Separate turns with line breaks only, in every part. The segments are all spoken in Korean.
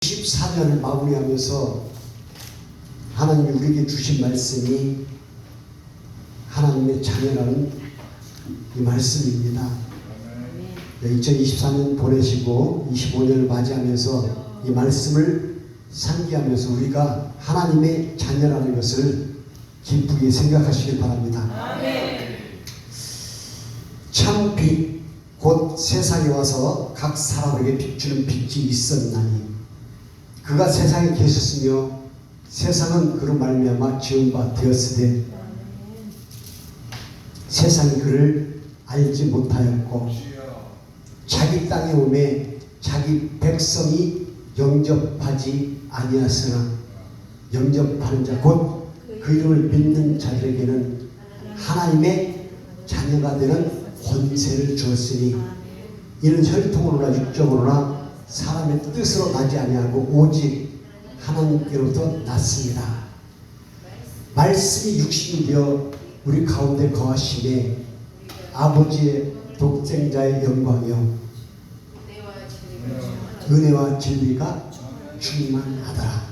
14년을 마무리하면서 하나님이 우리에게 주신 말씀이 하나님의 자녀라는 이 말씀입니다. 2024년 보내시고 25년을 맞이하면서 이 말씀을 상기하면서 우리가 하나님의 자녀라는 것을 기쁘게 생각하시길 바랍니다. 참 빛 곧 세상에 와서 각 사람에게 비추는 빛이 있었나니 그가 세상에 계셨으며 세상은 그로 말미암아 지은 바 되었으되 세상이 그를 알지 못하였고 자기 땅에 오매 자기 백성이 영접하지 아니하였으나 영접하는 자 곧 그 이름을 믿는 자들에게는 하나님의 자녀가 되는 권세를 주었으니 이는 혈통으로나 육적으로나 사람의 뜻으로 나지 아니하고 오직 하나님께로부터 났습니다. 말씀이 육신이 되어 우리 가운데 거하심에 아버지의 독생자의 영광이요 은혜와 진리가 충만하더라.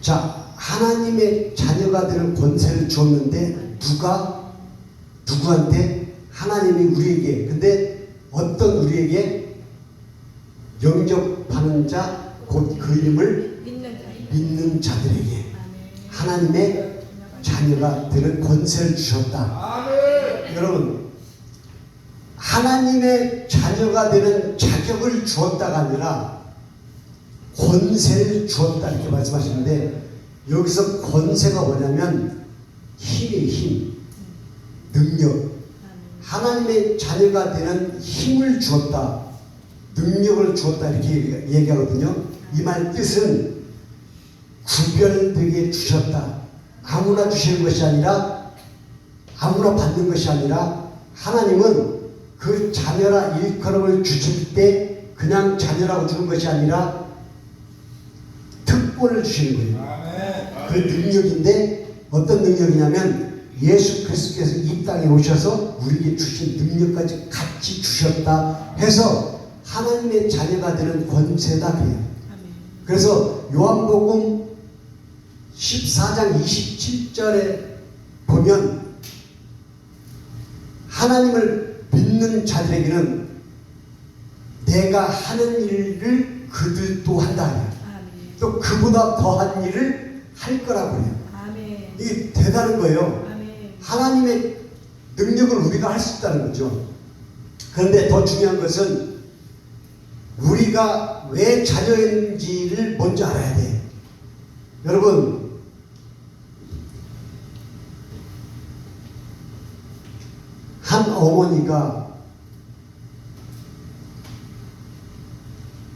자, 하나님의 자녀가 되는 권세를 주었는데 누구한테? 하나님이 우리에게. 근데 어떤 우리에게? 영접하는 자 곧 그 이름을 믿는 자들에게 하나님의 자녀가 되는 권세를 주셨다. 여러분, 하나님의 자녀가 되는 자격을 주었다가 아니라 권세를 주었다 이렇게 말씀하시는데, 여기서 권세가 뭐냐면 힘이에요. 힘, 능력. 하나님의 자녀가 되는 힘을 주었다, 능력을 주었다 이렇게 얘기하거든요. 이 말 뜻은 구별되게 주셨다. 아무나 주시는 것이 아니라, 아무나 받는 것이 아니라, 하나님은 그 자녀라 일컬음을 주실 때 그냥 자녀라고 주는 것이 아니라 특권을 주시는 거예요. 그 능력인데 어떤 능력이냐면 예수 그리스도께서 이 땅에 오셔서 우리에게 주신 능력까지 같이 주셨다 해서 하나님의 자녀가 되는 권세다 그래요. 그래서 요한복음 14장 27절에 보면 하나님을 믿는 자들에게는 내가 하는 일을 그들도 한다. 또 그보다 더한 일을 할 거라고 해요. 이게 대단한 거예요. 하나님의 능력을 우리가 할 수 있다는 거죠. 그런데 더 중요한 것은 우리가 왜 자녀인지를 먼저 알아야 돼. 여러분, 한 어머니가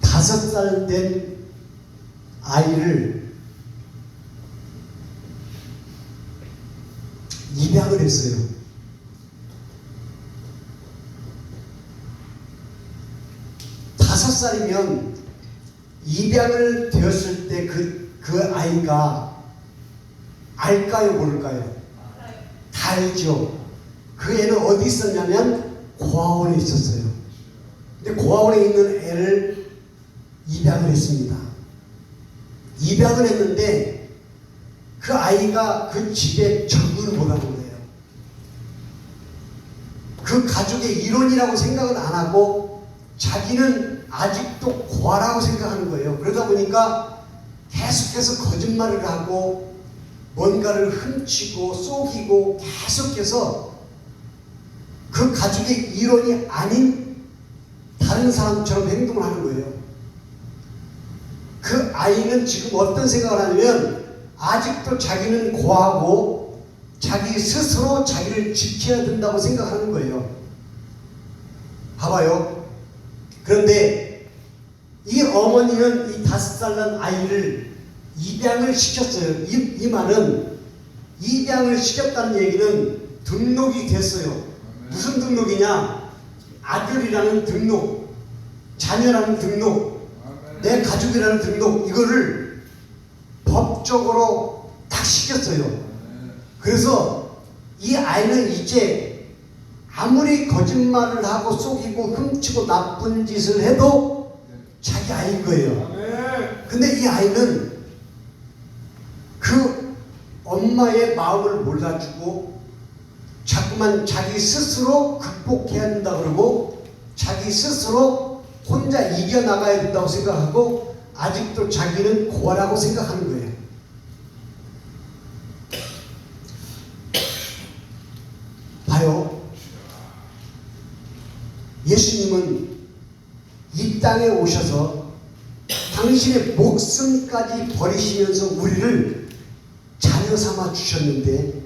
5살 된 아이를 입양을 했어요. 다섯 살이면 입양을 되었을 때 그 아이가 알까요, 모를까요? 다 알죠. 그 애는 어디 있었냐면 고아원에 있었어요. 근데 고아원에 있는 애를 입양을 했습니다. 입양을 했는데 그 아이가 그 집에 적응을 못하는 거예요. 그 가족의 일원이라고 생각은 안 하고 자기는 아직도 고아라고 생각하는 거예요. 그러다 보니까 계속해서 거짓말을 하고 뭔가를 훔치고 속이고 계속해서 그 가족의 일원이 아닌 다른 사람처럼 행동을 하는 거예요. 그 아이는 지금 어떤 생각을 하냐면 아직도 자기는 고아고 자기 스스로 자기를 지켜야 된다고 생각하는 거예요. 봐봐요. 그런데 이 어머니는 이 5살 난 아이를 입양을 시켰어요. 이 말은 입양을 시켰다는 얘기는 등록이 됐어요. 무슨 등록이냐? 아들이라는 등록, 자녀라는 등록, 내 가족이라는 등록, 이거를 법적으로 딱 시켰어요. 그래서 이 아이는 이제 아무리 거짓말을 하고 속이고 훔치고 나쁜 짓을 해도 자기 아이인 거예요. 근데 이 아이는 그 엄마의 마음을 몰라주고 자꾸만 자기 스스로 극복해야 한다 그러고 자기 스스로 혼자 이겨나가야 된다고 생각하고 아직도 자기는 고아라고 생각하는 거예요. 봐요. 예수님은 이 땅에 오셔서 당신의 목숨까지 버리시면서 우리를 자녀 삼아 주셨는데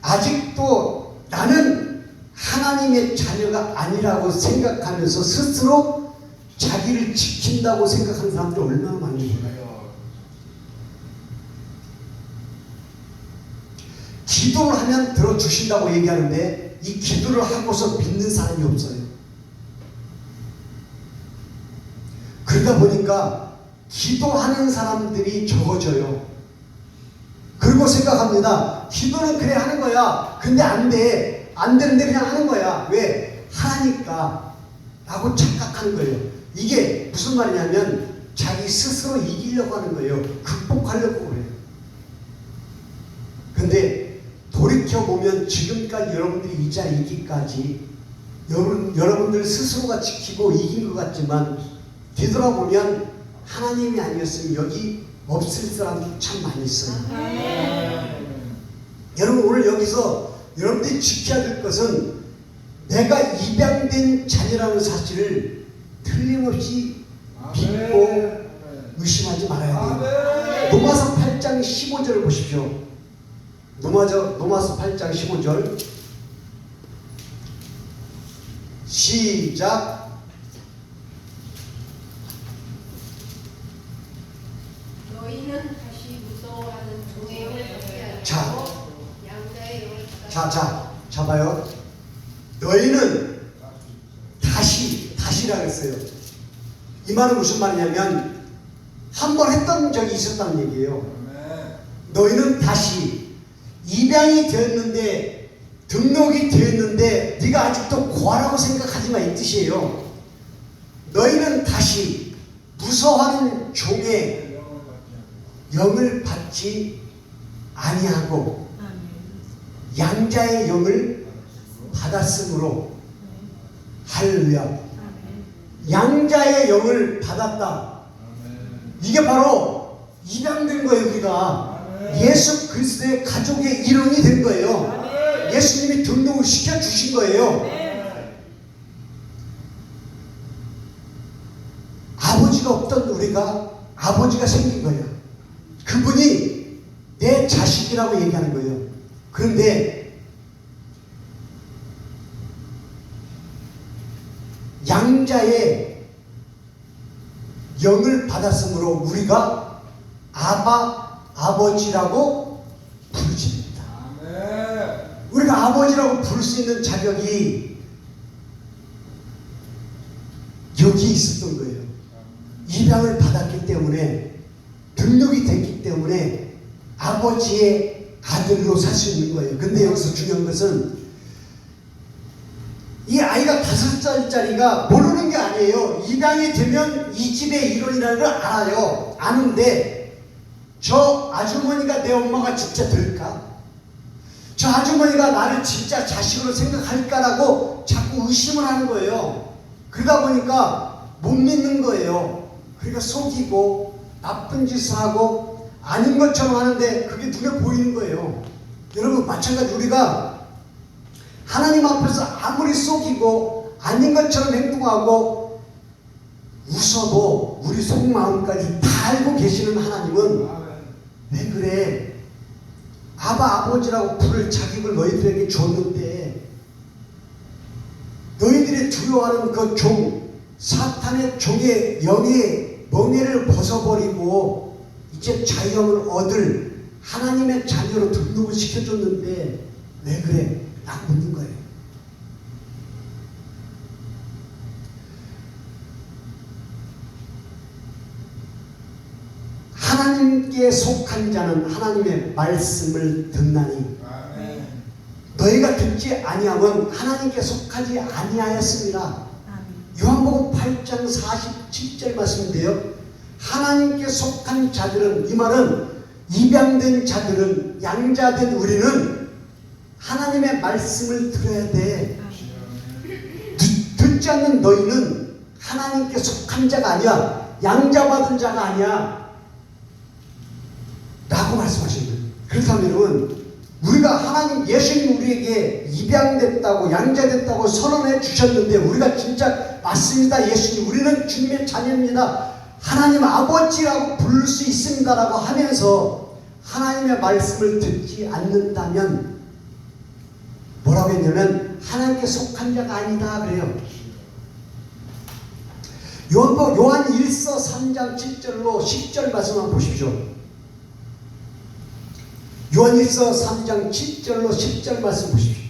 아직도 나는 하나님의 자녀가 아니라고 생각하면서 스스로 자기를 지킨다고 생각하는 사람들이 얼마나 많은지 몰라요. 기도를 하면 들어주신다고 얘기하는데 이 기도를 하고서 믿는 사람이 없어요. 그러다 보니까 기도하는 사람들이 적어져요. 그리고 생각합니다. 기도는 그래 하는 거야. 근데 안 돼. 안 되는데 그냥 하는 거야. 왜? 하니까 라고 착각하는 거예요. 이게 무슨 말이냐면 자기 스스로 이기려고 하는 거예요. 극복하려고 그래요. 근데 돌이켜보면 지금까지 여러분들이 이 자리에 있기까지 여러분들 스스로가 지키고 이긴 것 같지만 뒤돌아보면 하나님이 아니었으면 여기 없을 사람도 참 많이 있어요. 여러분 오늘 여기서 여러분들이 지켜야 될 것은 내가 입양된 자녀라는 사실을 틀림없이 믿고 의심하지 말아야 돼요. 로마서 8장 15절을 보십시오. 로마서 8장 15절 시작.
너희는 다시 무서워하는 종의 영을 받게
자.
하고 양자의 영을 받아.
자 봐요. 너희는 다시라고 했어요. 이 말은 무슨 말이냐면 한 번 했던 적이 있었다는 얘기예요. 너희는 다시 입양이 되었는데 등록이 되었는데 네가 아직도 고아라고 생각하지 마 이 뜻이에요. 너희는 다시 무서워하는 종의 영을 받지 아니하고 양자의 영을 받았으므로 할렐루야. 양자의 영을 받았다. 이게 바로 입양된 거예요. 우리가 예수 그리스도의 가족의 일원이 된 거예요. 예수님이 등록을 시켜주신 거예요. 아버지가 없던 우리가 아버지가 생긴 거예요. 그분이 내 자식이라고 얘기하는 거예요. 그런데 양자의 영을 받았으므로 우리가 아버지라고 부르집니다. 우리가 아버지라고 부를 수 있는 자격이 여기 있었던 거예요. 입양을 받았기 때문에 등록이 됐기 때문에 아버지의 아들로 살 수 있는 거예요. 근데 여기서 중요한 것은 이 아이가 5살짜리가 모르는 게 아니에요. 입양이 되면 이 집의 일원이라는 걸 알아요. 아는데 저 아주머니가 내 엄마가 진짜 될까? 저 아주머니가 나를 진짜 자식으로 생각할까라고 자꾸 의심을 하는 거예요. 그러다 보니까 못 믿는 거예요. 그러니까 속이고 나쁜 짓을 하고 아닌 것처럼 하는데 그게 눈에 보이는 거예요. 여러분 마찬가지 우리가 하나님 앞에서 아무리 속이고 아닌 것처럼 행동하고 웃어도 우리 속마음까지 다 알고 계시는 하나님은 왜 그래? 아버지라고 부를 자격을 너희들에게 줬는데 너희들이 두려워하는 그 종, 사탄의 종의 영의 멍에를 벗어버리고 이제 자유함을 얻을 하나님의 자녀로 등록을 시켜줬는데 왜 그래? 딱 묻는 거예요. 하나님께 속한 자는 하나님의 말씀을 듣나니 너희가 듣지 아니하면 하나님께 속하지 아니하였습니다. 요한복음 8장 47절 말씀인데요. 하나님께 속한 자들은, 이 말은 입양된 자들은, 양자된 우리는 하나님의 말씀을 들어야 돼. 듣지 않는 너희는 하나님께 속한 자가 아니야. 양자받은 자가 아니야. 라고 말씀하신 거예요. 그렇다면 우리가 하나님, 예수님 우리에게 입양됐다고, 양자됐다고 선언해 주셨는데, 우리가 진짜 맞습니다, 예수님, 우리는 주님의 자녀입니다, 하나님 아버지라고 부를 수 있습니다라고 하면서 하나님의 말씀을 듣지 않는다면 뭐라고 했냐면 하나님께 속한 자가 아니다 그래요. 요한 1서 3장 7절로 10절 말씀 한번 보십시오. 요한 1서 3장 7절로 10절 말씀 보십시오.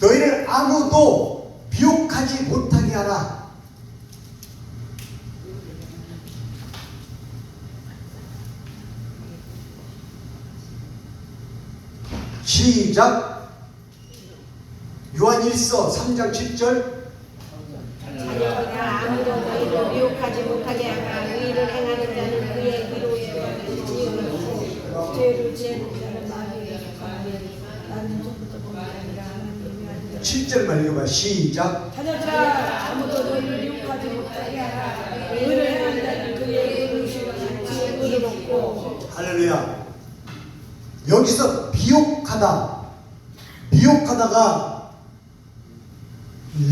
너희를 아무도 미혹하지 못하게 하라. 시작. 요한 1서 3장 7절.
자녀가 아무도 너희를 미혹하지 못하게 하라. 의를 행하는 자는 그의 의로움에 지혜롭고 죄를 지은 자는 마귀에게 속하니 나는 처음부터 본 게 아니라 하나님이 아니라.
7절만 읽어봐. 시작.
자녀가 아무도 너희를 미혹하지 못하게 하라. 의를 행하는 자는 그의 의롭고.
할렐루야. 여기서 미혹하다가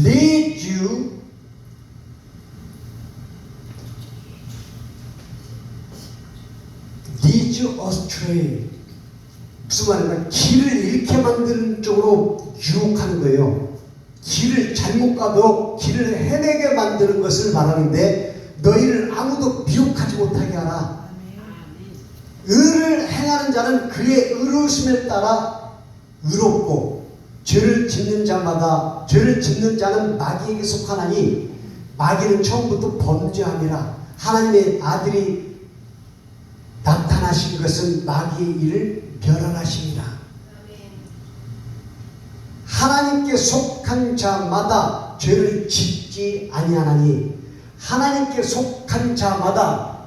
lead you astray. 무슨 말이냐? 길을 잃게 만드는 쪽으로 유혹하는 거예요. 길을 잘못 가도 길을 헤매게 만드는 것을 말하는데, 너희를 아무도 미혹하지 못하게 하라. 의를 행하는 자는 그의 의로우심에 따라 의롭고, 죄를 짓는 자는 마귀에게 속하나니 마귀는 처음부터 범죄함이라. 하나님의 아들이 나타나신 것은 마귀의 일을 멸하심이라. 하나님께 속한 자마다 죄를 짓지 아니하나니, 하나님께 속한 자마다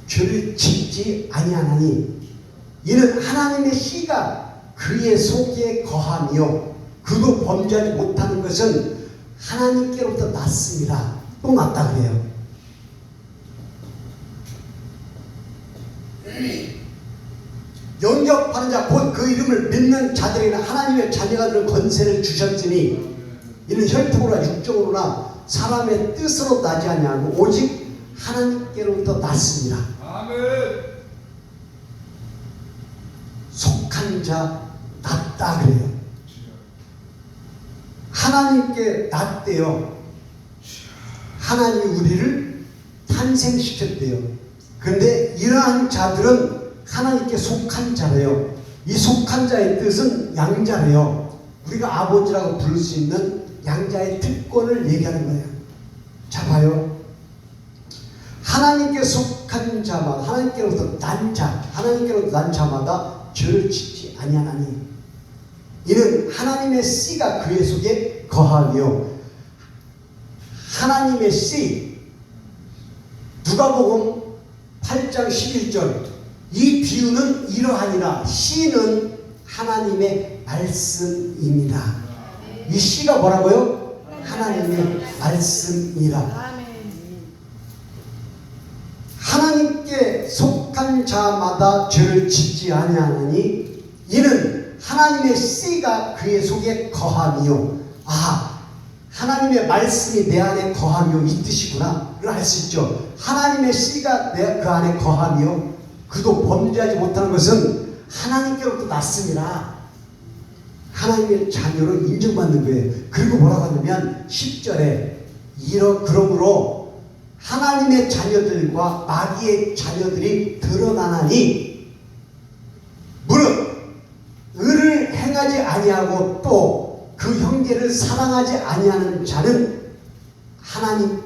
죄를 짓지 아니하나니, 이는 하나님의 씨가 그의 속에 거하며 그도 범죄하지 못하는 것은 하나님께로부터 났습니다. 또 났다 그래요. 영접하는 자 곧 그 이름을 믿는 자들에게는 하나님의 자녀가 되는 권세를 주셨으니, 이는 혈통으로나 육정으로나 사람의 뜻으로 나지 아니하고 오직 하나님께로부터 났습니다.
아멘.
속한 자 났다 그래요. 하나님께 났대요. 하나님이 우리를 탄생시켰대요. 그런데 이러한 자들은 하나님께 속한 자래요. 이 속한 자의 뜻은 양자래요. 우리가 아버지라고 부를 수 있는 양자의 특권을 얘기하는 거예요. 자 봐요. 하나님께 속한 자마다, 하나님께로부터 난 자마다 죄를 짓지 아니하나니, 이는 하나님의 씨가 그의 속에 거하며. 하나님의 씨, 누가복음 8장 11절. 이 비유는 이러하니라. 씨는 하나님의 말씀입니다. 이 씨가 뭐라고요? 하나님의 말씀이라. 하나님께 속한 자마다 죄를 짓지 아니하나니, 이는 하나님의 씨가 그의 속에 거하며. 하나님의 말씀이 내 안에 거하며 이 뜻이구나 를 알 수 있죠. 하나님의 씨가 그 안에 거하며 그도 범죄하지 못하는 것은 하나님께로부터 났습니다. 하나님의 자녀로 인정받는 거예요. 그리고 뭐라고 하냐면 10절에 그러므로 하나님의 자녀들과 마귀의 자녀들이 드러나나니, 무릇 의를 행하지 아니하고 또 그 형제를 사랑하지 아니하는 자는 하나님의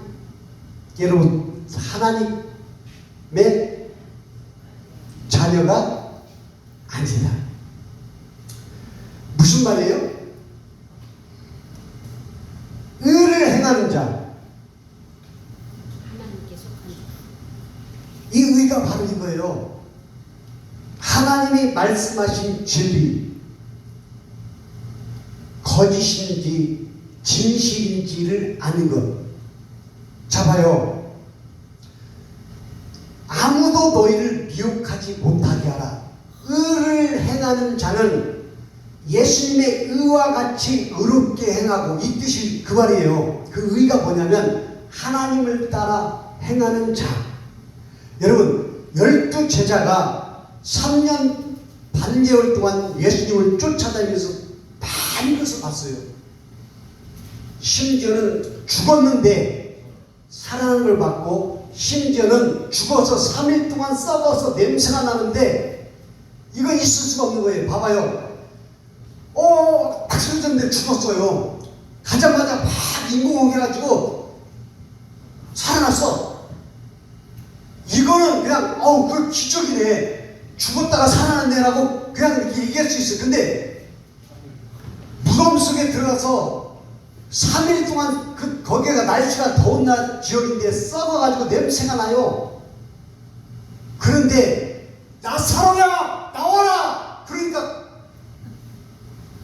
자녀가 아니다. 무슨 말이에요? 의를 행하는 자.
하나님께 속한
이 의가 바로 이거예요. 하나님이 말씀하신 진리, 거짓인지 진실인지를 아는 것. 자 봐요. 아무도 너희를 미혹하지 못하게 하라. 의를 행하는 자는 예수님의 의와 같이 의롭게 행하고, 이 뜻이 그 말이에요. 그 의가 뭐냐면 하나님을 따라 행하는 자. 여러분, 12제자가 3년 반개월 동안 예수님을 쫓아다니면서 많은 것을 봤어요. 심지어는 죽었는데 살아나는 걸 봤고, 심지어는 죽어서 3일 동안 썩어서 냄새가 나는데 이거 있을 수가 없는 거예요. 봐봐요. 딱 쓰러졌는데 죽었어요. 가자마자 막 인공호흡해가지고 살아났어. 이거는 그냥 그 기적이네. 죽었다가 살아났네라고 그냥 이렇게 얘기할 수 있어요. 근데 무덤 속에 들어가서 3일 동안 거기가 날씨가 더운 날 지역인데 썩어가지고 냄새가 나요. 그런데 나사로야 나와라. 그러니까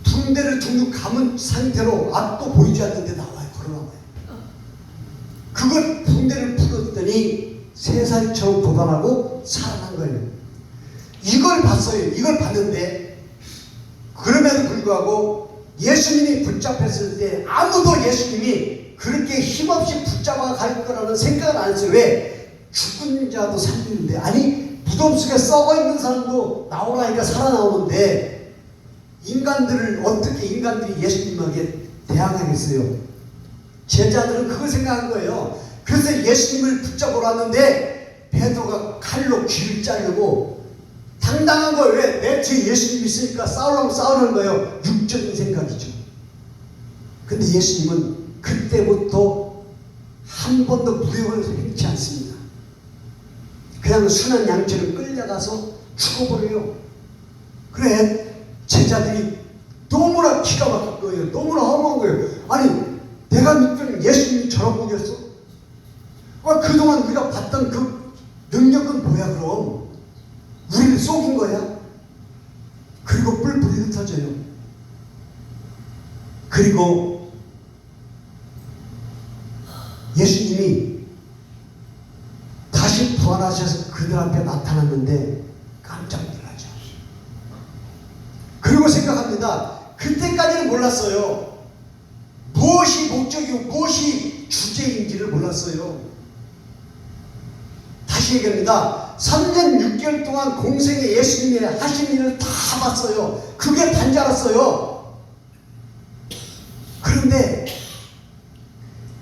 붕대를 둥둥 감은 상태로 앞도 보이지 않는데 나와요. 걸어나와요. 그걸 붕대를 풀었더니 3살처럼 도달하고 살아난 거예요. 이걸 봤어요. 이걸 봤는데 그럼에도 불구하고 예수님이 붙잡혔을 때 아무도 예수님이 그렇게 힘없이 붙잡아 갈 거라는 생각을 안 했어요. 왜? 죽은 자도 살리는데, 아니 무덤 속에 썩어 있는 사람도 나오라니까 살아나오는데 어떻게 인간들이 예수님에게 대항하겠어요? 제자들은 그걸 생각한 거예요. 그래서 예수님을 붙잡으러 왔는데 베드로가 칼로 귀를 자르고 당당한 거예요. 왜? 내 뒤에 예수님이 있으니까 싸우려면 싸우는 거예요. 육적인 생각이죠. 근데 예수님은 그때부터 한 번도 무력을 행치 않습니다. 그냥 순한 양처럼 끌려가서 죽어버려요. 그래, 제자들이 너무나 기가 막힌 거예요. 너무나 허무한 거예요. 아니, 내가 믿던 예수님이 저런 분이었어? 그동안 우리가 봤던 그 능력은 뭐야 그럼? 우리를 속인 거야? 그리고 뿔뿔이 흩어져요. 그리고 예수님이 다시 부활하셔서 그들 앞에 나타났는데 깜짝 놀라죠. 그리고 생각합니다. 그때까지는 몰랐어요. 무엇이 목적이고 무엇이 주제인지를 몰랐어요. 다시 얘기합니다. 3년 6개월 동안 공생에 예수님이 하신 일을 다 봤어요. 그게 단 줄 알았어요. 그런데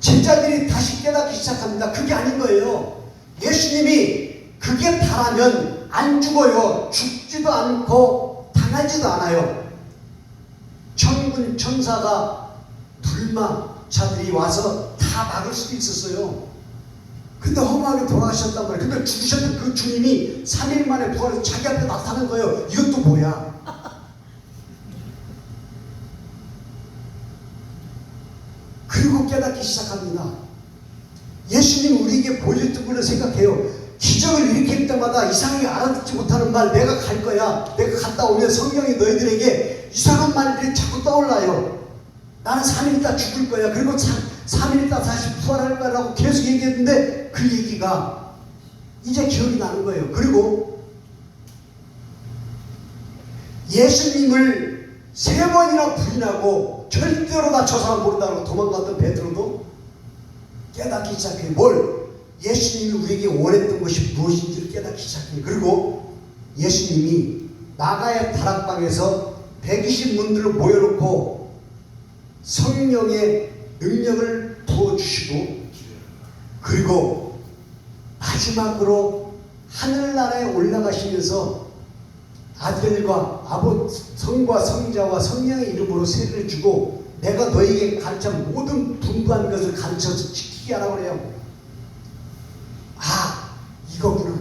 제자들이 다시 깨닫기 시작합니다. 그게 아닌 거예요. 예수님이 그게 다라면 안 죽어요. 죽지도 않고 당하지도 않아요. 천군 천사가 불마차들이 와서 다 막을 수도 있었어요. 근데 허무하게 돌아가셨단 말이에요. 근데 죽으셨던 그 주님이 3일 만에 부활해서 자기 앞에 나타난 거예요. 이것도 뭐야? 그리고 깨닫기 시작합니다. 예수님 우리에게 보여줬던 걸로 생각해요. 기적을 일으킬 때마다 이상하게 알아듣지 못하는 말, 내가 갈 거야. 내가 갔다 오면 성령이 너희들에게 이상한 말들이 자꾸 떠올라요. 나는 3일 있다 죽을 거야. 그리고 3일 있다 다시 부활할 거라고 계속 얘기했는데 그 얘기가 이제 기억이 나는 거예요. 그리고 예수님을 3번이나 부인하고 절대로 나 저 사람 모른다고 도망갔던 베드로도 깨닫기 시작해요. 뭘? 예수님이 우리에게 원했던 것이 무엇인지를 깨닫기 시작해요. 그리고 예수님이 나가의 다락방에서 120문들을 모여놓고 성령의 능력을 부어주시고, 그리고 마지막으로 하늘나라에 올라가시면서 아들과 성과 성자와 성령의 이름으로 세례를 주고 내가 너에게 가르친 모든 분부한 것을 가르쳐서 지키게 하라고 그래요. 아, 이거구나.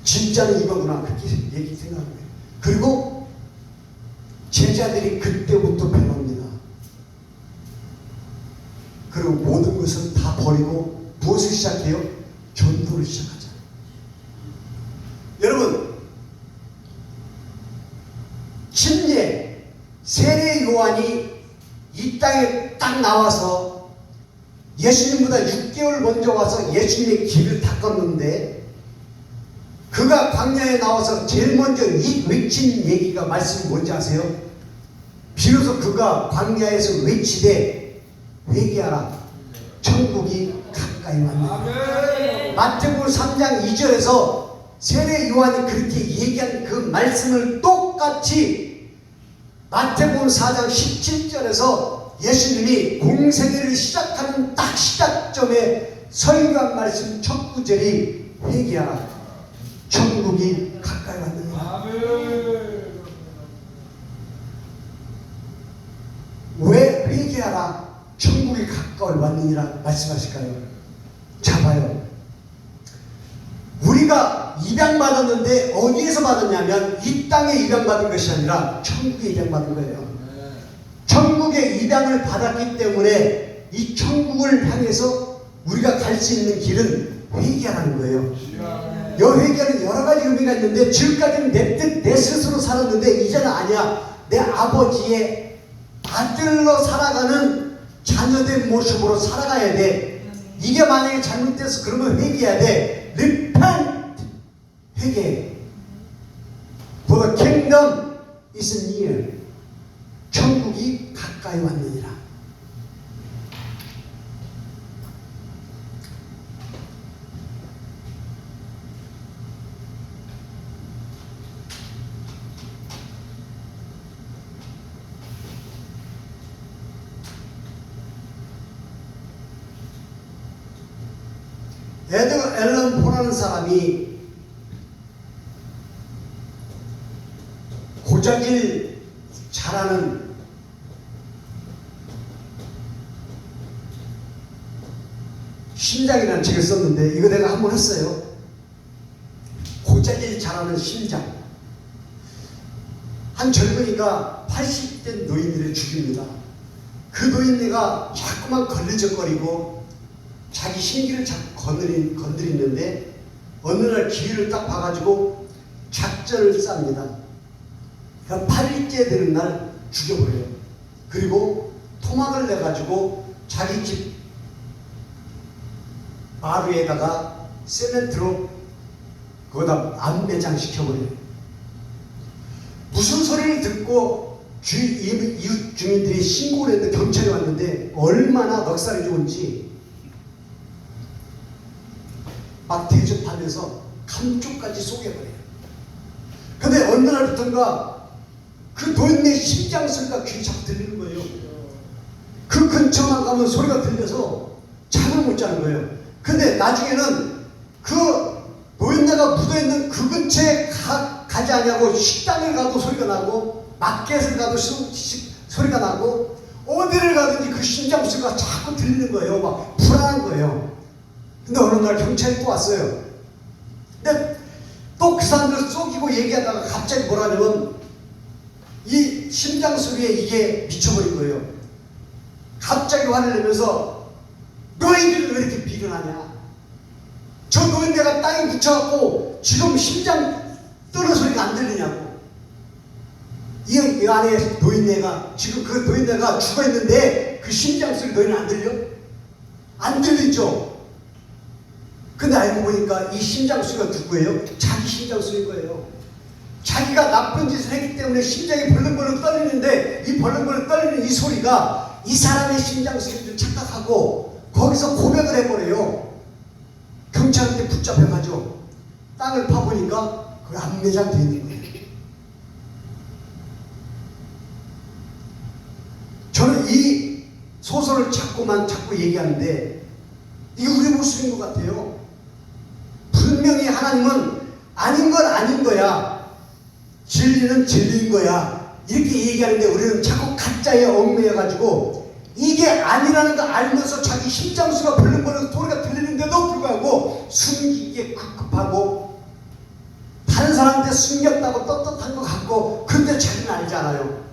진짜는 이거구나. 그렇게 생각하는 거예요. 그리고 제자들이 그때부터 변합니다. 그리고 모든 것을 다 버리고 무엇을 시작해요? 전도를 시작하자. 여러분, 침례 세례 요한이 이 땅에 딱 나와서 예수님보다 6개월 먼저 와서 예수님의 길을 닦았는데, 그가 광야에 나와서 제일 먼저 외친 얘기가 말씀이 뭔지 아세요? 비로소 그가 광야에서 외치되 회개하라, 천국이 가까이 왔느니라. 마태복음 3장 2절에서 세례 요한이 그렇게 얘기한 그 말씀을 똑같이 마태복음 4장 17절에서 예수님이 공생애를 시작하는 딱 시작점에 설교한 말씀 첫 구절이 회개하라, 천국이 가까이 왔느니라. 왜 회개하라, 천국이 가까이 왔느니라 말씀하실까요? 자, 봐요. 우리가 입양받았는데 어디에서 받았냐면 이 땅에 입양받은 것이 아니라 천국에 입양받은 거예요. 천국에 입양을 받았기 때문에 이 천국을 향해서 우리가 갈 수 있는 길은 회개하라는 거예요. 이 회개는 여러 가지 의미가 있는데, 지금까지는 내 뜻, 내 스스로 살았는데 이제는 아니야. 내 아버지의 아들로 살아가는 자녀된 모습으로 살아가야 돼. 이게 만약에 잘못돼서 그러면 회개해야 돼. Repent, 회개. For the kingdom is near. 천국이 가까이 왔느니라. 에드거 앨런 포라는 사람이 고자질 잘하는 심장이라는 책을 썼는데, 이거 내가 한번 했어요. 고자질 잘하는 심장. 한 젊은이가 80대 노인들을 죽입니다. 그 노인네가 자꾸만 걸리적거리고 자기 심기를 자꾸 건드리는데, 어느 날 기회를 딱 봐가지고 작전을 쌉니다. 그러니까 8일째 되는 날 죽여버려요. 그리고 토막을 내가지고 자기 집 마루에다가 세멘트로 거기다 안매장 시켜버려요. 무슨 소리를 듣고 이웃 주민들이 신고를 했는데 경찰이 왔는데 얼마나 넉살이 좋은지 막 대접하면서 감쪽까지 쏘개버려요. 근데 어느 날부터인가 그 노인네 심장 소리가 귀에 자꾸 들리는 거예요. 그 근처만 가면 소리가 들려서 잠을 못 자는 거예요. 근데 나중에는 그 노인네가 묻어있는 그 근처에 가지 않냐고 식당을 가도 소리가 나고 마켓을 가도 소리가 나고 어디를 가든지 그 심장 소리가 자꾸 들리는 거예요. 막 불안한 거예요. 근데 어느 날 경찰이 또 왔어요. 근데 또 그 사람들 쏘기고 얘기하다가 갑자기 뭐라냐면 이 심장 소리에 이게 미쳐버린 거예요. 갑자기 화를 내면서 너희들 왜 이렇게 비련하냐? 저 노인네가 땅에 묻혀갖고 지금 심장 뜨는 소리가 안 들리냐고. 이 안에 노인네가 지금 그 노인네가 죽어있는데 그 심장 소리 너희는 안 들려? 안 들리죠? 근데 알고 보니까 이 심장 소리가 누구예요? 자기 심장 소리인 거예요. 자기가 나쁜 짓을 했기 때문에 심장이 벌렁벌렁 떨리는데 이 벌렁벌렁 떨리는 이 소리가 이 사람의 심장 소리인 줄 착각하고 거기서 고백을 해버려요. 경찰한테 붙잡혀가지고 땅을 파보니까 그 안매장 돼 있는 거예요. 저는 이 소설을 자꾸 얘기하는데 이게 우리 모습인 것 같아요. 분명히 하나님은 아닌 건 아닌 거야, 진리는 진리인 거야, 이렇게 얘기하는데 우리는 자꾸 가짜에 얽매여가지고 이게 아니라는 거 알면서 자기 심장수가 벌렁벌렁 소리가 들리는데도 불구하고 숨기기에 급하고 다른 사람한테 숨겼다고 떳떳한 것 같고, 그런데 자기는 알잖아요.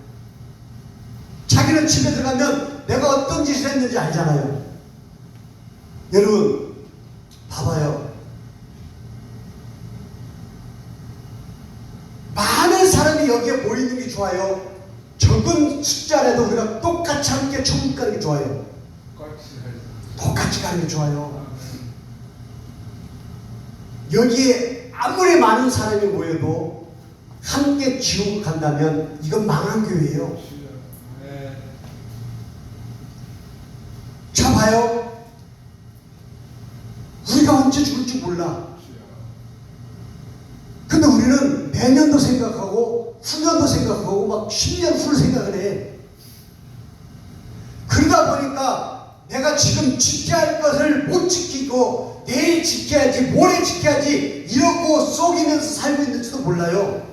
우리는 집에 들어가면 내가 어떤 짓을 했는지 알잖아요. 여러분 봐봐요. 많은 사람이 여기에 모이는 게 좋아요. 적은 숫자라도 우리가 똑같이 함께 천국 가는 게 좋아요. 똑같이 가는 게 좋아요. 여기에 아무리 많은 사람이 모여도 함께 지옥 간다면 이건 망한 교회예요. 자 봐요. 우리가 언제 죽을지 몰라. 근데 우리는 내년도 생각하고 후년도 생각하고 막 10년 후를 생각을 해. 그러다 보니까 내가 지금 지켜야 할 것을 못 지키고 내일 지켜야지 모레 지켜야지 이러고 속이면서 살고 있는지도 몰라요.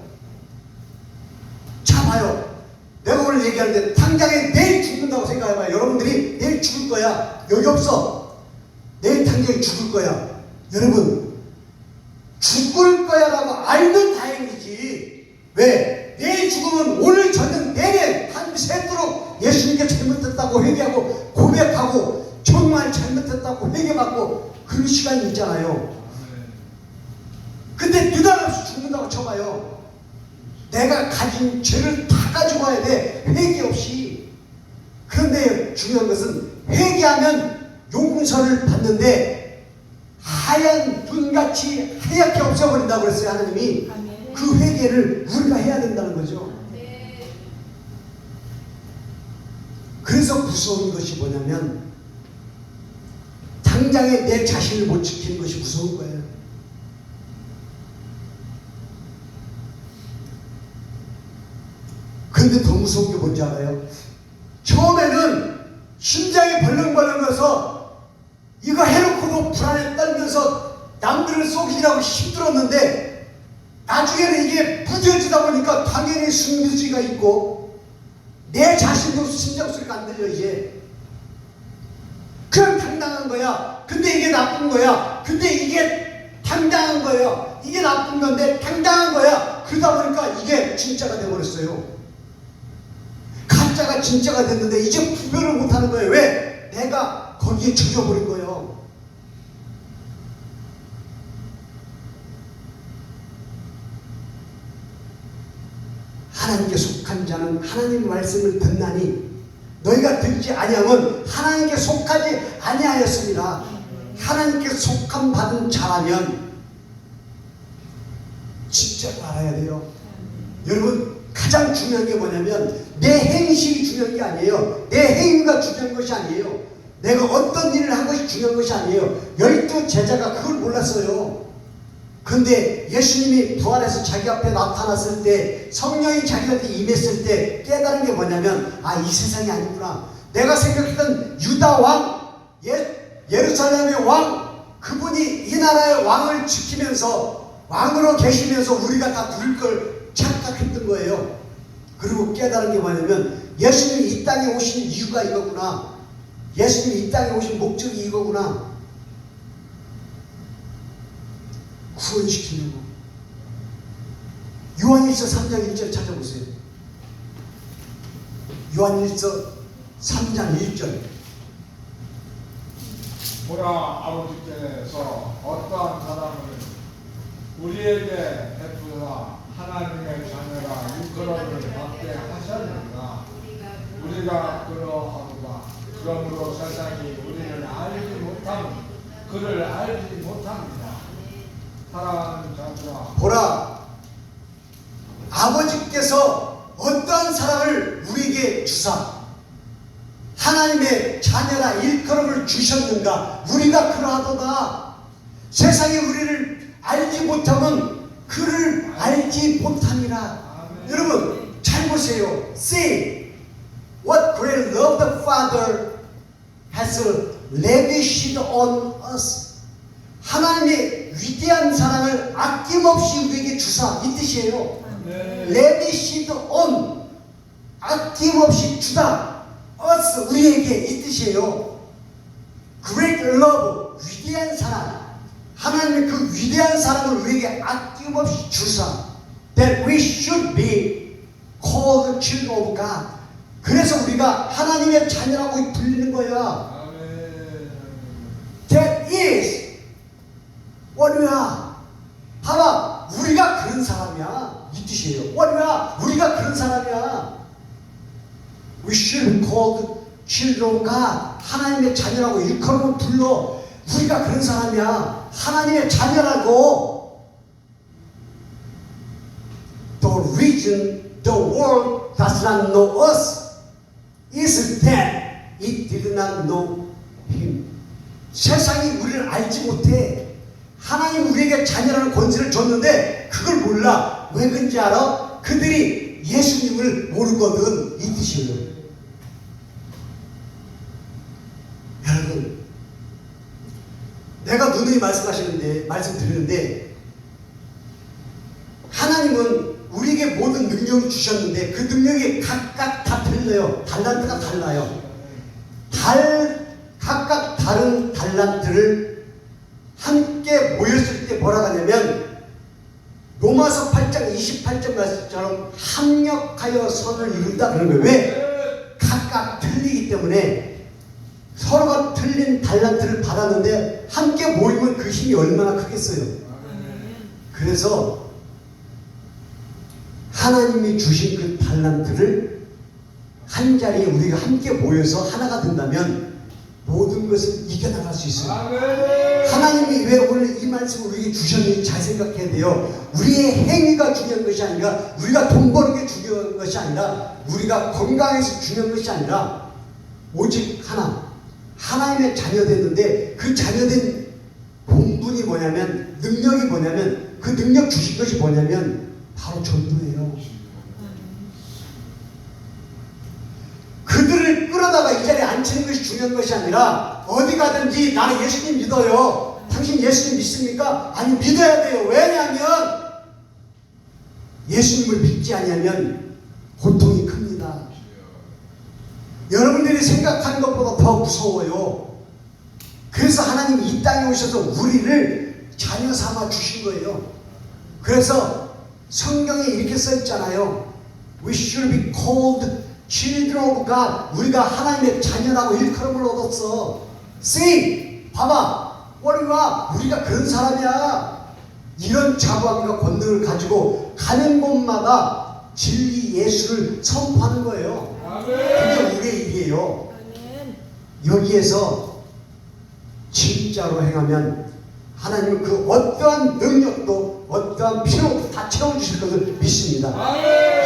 자 봐요. 내가 오늘 얘기하는데 당장에 내일 죽는다고 생각해봐요. 여러분들이 내일 죽을 거야. 여기 없어. 내일 당장에 죽을 거야. 여러분 죽을 거야 라고 알면 다행이지. 왜? 내일 죽으면 오늘 저녁 내내 밤새도록 예수님께 잘못했다고 회개하고 고백하고 정말 잘못했다고 회개받고 그런 시간이 있잖아요. 근데 느닷없이 죽는다고 쳐봐요. 내가 가진 죄를 다 가지고 와야 돼. 회개 없이. 그런데 중요한 것은 회개하면 용서를 받는데 하얀 눈같이 하얗게 없어버린다고 그랬어요. 하나님이. 그 회개를 우리가 해야 된다는 거죠. 그래서 무서운 것이 뭐냐면 당장에 내 자신을 못 지키는 것이 무서운 거예요. 그런데 더 무서운 게 뭔지 알아요? 처음에는 심장이 벌렁벌렁해서 이거 해놓고도 불안에 떨면서 남들을 속이라고 힘들었는데 나중에는 이게 무뎌지다 보니까 당연히 숨겨지가 있고 내 자신도 심장 소리가 안 들려. 이제 그냥 당당한 거야. 근데 이게 나쁜 거야. 근데 이게 당당한 거야. 이게 나쁜 건데 당당한 거야. 그러다 보니까 이게 진짜가 돼버렸어요. 가짜가 진짜가 됐는데 이제 구별을 못하는 거예요. 왜? 내가 거기에 젖어버린 거예요. 하나님께 속한 자는 하나님의 말씀을 듣나니 너희가 듣지 아니하면 하나님께 속하지 아니하였습니다. 하나님께 속함 받은 자라면 진짜 알아야 돼요. 여러분 가장 중요한 게 뭐냐면 내 행실이 중요한 게 아니에요. 내 행위가 중요한 것이 아니에요. 내가 어떤 일을 한 것이 중요한 것이 아니에요. 12 제자가 그걸 몰랐어요. 근데 예수님이 부활해서 자기 앞에 나타났을 때 성령이 자기한테 임했을 때 깨달은 게 뭐냐면 아, 이 세상이 아니구나. 내가 생각했던 유다 왕, 예루살렘의 왕, 그분이 이 나라의 왕을 지키면서 왕으로 계시면서 우리가 다 누릴 걸 착각했던 거예요. 그리고 깨달은 게 뭐냐면 예수님이 이 땅에 오신 이유가 이거구나. 예수님이 이 땅에 오신 목적이 이거구나. 구원시키려고. 요한일서 3장 1절 찾아보세요. 요한일서 3장 1절.
보라, 아버지께서 어떠한 사람을 우리에게 베푸사 하나님의 자녀라 일컬음을 받게 하셨는가. 우리가 그러하도다. 그러므로 세상이 우리를 알지 못함 그를 알지 못합니다. 사랑하는 자들아,
보라, 아버지께서 어떠한 사랑을 우리에게 주사 하나님의 자녀라 일컬음을 주셨는가. 우리가 그러하도다. 세상이 우리를 알지 못하면 그를 알지 못함이라. 여러분 잘 보세요. See what great love the Father has lavished on us. 하나님의 위대한 사랑을 아낌없이 우리에게 주사, 이 뜻이에요. lavished on, 아낌없이 주다. us, 우리에게, 이 뜻이에요. great love, 위대한 사랑. 하나님의 그 위대한 사랑을 우리에게 아낌없이 주사. that we should be called children of God. 그래서 우리가 하나님의 자녀라고 불리는 거야.
아멘.
That is what we are. 봐봐, 우리가 그런 사람이야. 이 뜻이에요. what we are. 우리가 그런 사람이야. We should be called children of God. 하나님의 자녀라고 일컬음을 불러. 우리가 그런 사람이야. 하나님의 자녀라고. The reason the world does not know us is that it did not know Him. 세상이 우리를 알지 못해. 하나님 우리에게 자녀라는 권세를 줬는데 그걸 몰라. 왜 그런지 알아? 그들이 예수님을 모르거든. 이 뜻이에요. 여러분, 내가 누누이 말씀드리는데 하나님은 우리에게 모든 능력을 주셨는데 그 능력이 각각 다 틀려요. 달란트가 달라요. 각각 다른 달란트를 함께 모였을 때 뭐라고 하냐면 로마서 8장 28절 말씀처럼 합력하여 선을 이룬다 그런 거예요. 왜? 각각 틀리기 때문에 서로가 틀린 달란트를 받았는데 함께 모이면 그 힘이 얼마나 크겠어요. 그래서 하나님이 주신 그 달란트를 한 자리에 우리가 함께 모여서 하나가 된다면 모든 것을 이겨나갈 수 있어요. 하나님이 왜 오늘 이 말씀을 우리에게 주셨는지 잘 생각해야 돼요. 우리의 행위가 중요한 것이 아니라, 우리가 돈 버는 게 중요한 것이 아니라, 우리가 건강해서 중요한 것이 아니라 오직 하나님의 자녀 됐는데 그 자녀된 본분이 뭐냐면, 능력이 뭐냐면, 그 능력 주신 것이 뭐냐면 바로 전도예요. 그들을 끌어다가 이 자리에 앉히는 것이 중요한 것이 아니라, 어디 가든지 나는 예수님 믿어요. 당신 예수님 믿습니까? 아니, 믿어야 돼요. 왜냐하면 예수님을 믿지 아니하면 고통이 큽니다. 여러분들이 생각하는 것보다 더 무서워요. 그래서 하나님이 이 땅에 오셔서 우리를 자녀 삼아 주신 거예요. 그래서 성경에 이렇게 써 있잖아요. We should be called children of God. 우리가 하나님의 자녀라고 일컬음을 얻었어. See, 봐봐, what we are. 우리가 그런 사람이야. 이런 자부함과 권능을 가지고 가는 곳마다 진리 예수를 선포하는 거예요. 그게 우리의 일이에요. 여기에서 진짜로 행하면 하나님은 그 어떠한 능력도 어떠한 필요도 다 채워주실 것을 믿습니다.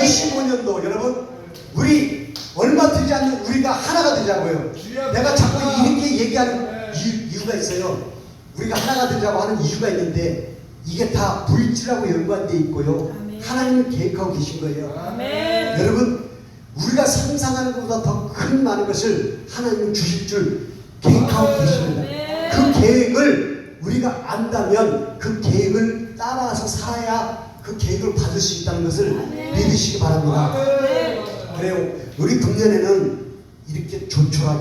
25년도 여러분, 우리 얼마 들지 않는 우리가 하나가 되자고요. 내가 자꾸 이렇게 얘기하는 이유가 있어요. 우리가 하나가 되자고 하는 이유가 있는데 이게 다 물질하고 연관되어 있고요. 하나님은 계획하고 계신 거예요. 여러분, 우리가 상상하는 것보다 더 큰 많은 것을 하나님은 주실 줄 계획하고 계십니다. 그 계획을 우리가 안다면 그 계획을 따라서 살아야 그 계획을 받을 수 있다는 것을 믿으시기 바랍니다. 그래요. 우리 금년에는 이렇게 조촐하게